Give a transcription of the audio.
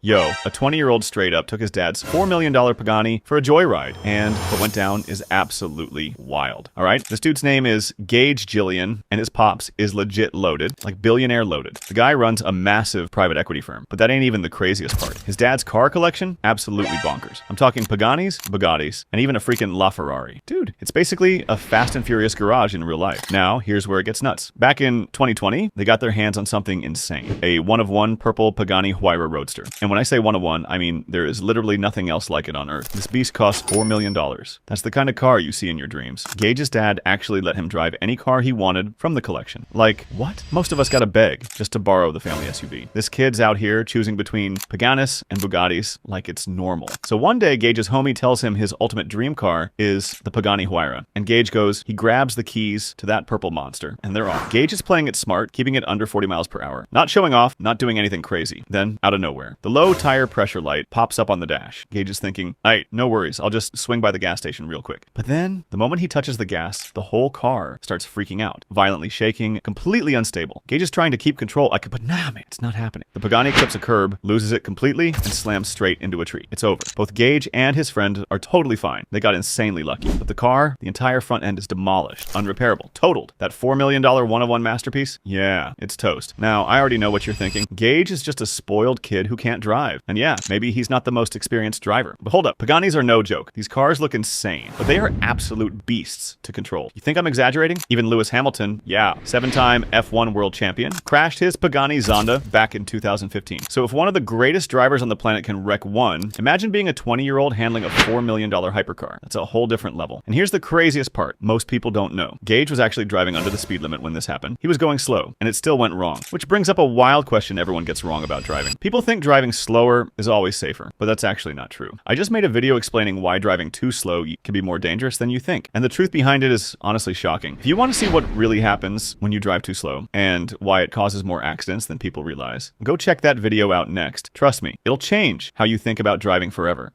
Yo, a 20-year-old straight up took his dad's $4 million Pagani for a joyride, and what went down is absolutely wild. All right, this dude's name is Gage Jillian, and his pops is legit loaded, like billionaire loaded. The guy runs a massive private equity firm, but that ain't even the craziest part. His dad's car collection, absolutely bonkers. I'm talking Paganis, Bugattis, and even a freaking LaFerrari. Dude, it's basically a Fast and Furious garage in real life. Now, here's where it gets nuts. Back in 2020, they got their hands on something insane. A one-of-one purple Pagani Huayra Roadster. And when I say one-of-one, I mean there is literally nothing else like it on Earth. This beast costs $4 million. That's the kind of car you see in your dreams. Gage's dad actually let him drive any car he wanted from the collection. Like, what? Most of us gotta beg just to borrow the family SUV. This kid's out here choosing between Paganis and Bugattis like it's normal. So one day, Gage's homie tells him his ultimate dream car is the Pagani Huayra. And Gage goes, he grabs the keys to that purple monster, and they're off. Gage is playing it smart, keeping it under 40 miles per hour. Not showing off, not doing anything crazy. Then, out of nowhere, the low tire pressure light pops up on the dash. Gage is thinking, alright, no worries, I'll just swing by the gas station real quick. But then, the moment he touches the gas, the whole car starts freaking out, violently shaking, completely unstable. Gage is trying to keep control, but nah, man, it's not happening. The Pagani clips a curb, loses it completely, and slams straight into a tree. It's over. Both Gage and his friend are totally fine. They got insanely lucky. But the car, the entire front end is demolished, unrepairable, totaled. That $4 million one-of-one masterpiece? Yeah, it's toast. Now, I already know what you're thinking. Gage is just a spoiled kid who can't drive. And yeah, maybe he's not the most experienced driver. But hold up, Paganis are no joke. These cars look insane, but they are absolute beasts to control. You think I'm exaggerating? Even Lewis Hamilton, yeah, 7-time F1 world champion, crashed his Pagani Zonda back in 2015. So if one of the greatest drivers on the planet can wreck one, imagine being a 20-year-old handling a $4 million hypercar. That's a whole different level. And here's the craziest part. Most people don't know. Gage was actually driving under the speed limit when this happened. He was going slow, and it still went wrong. Which brings up a wild question everyone gets wrong about driving. People think driving slower is always safer, but that's actually not true. I just made a video explaining why driving too slow can be more dangerous than you think. And the truth behind it is honestly shocking. If you want to see what really happens when you drive too slow, and why it causes more accidents than people realize, go check that video out next. Trust me, it'll change how you think about driving forever.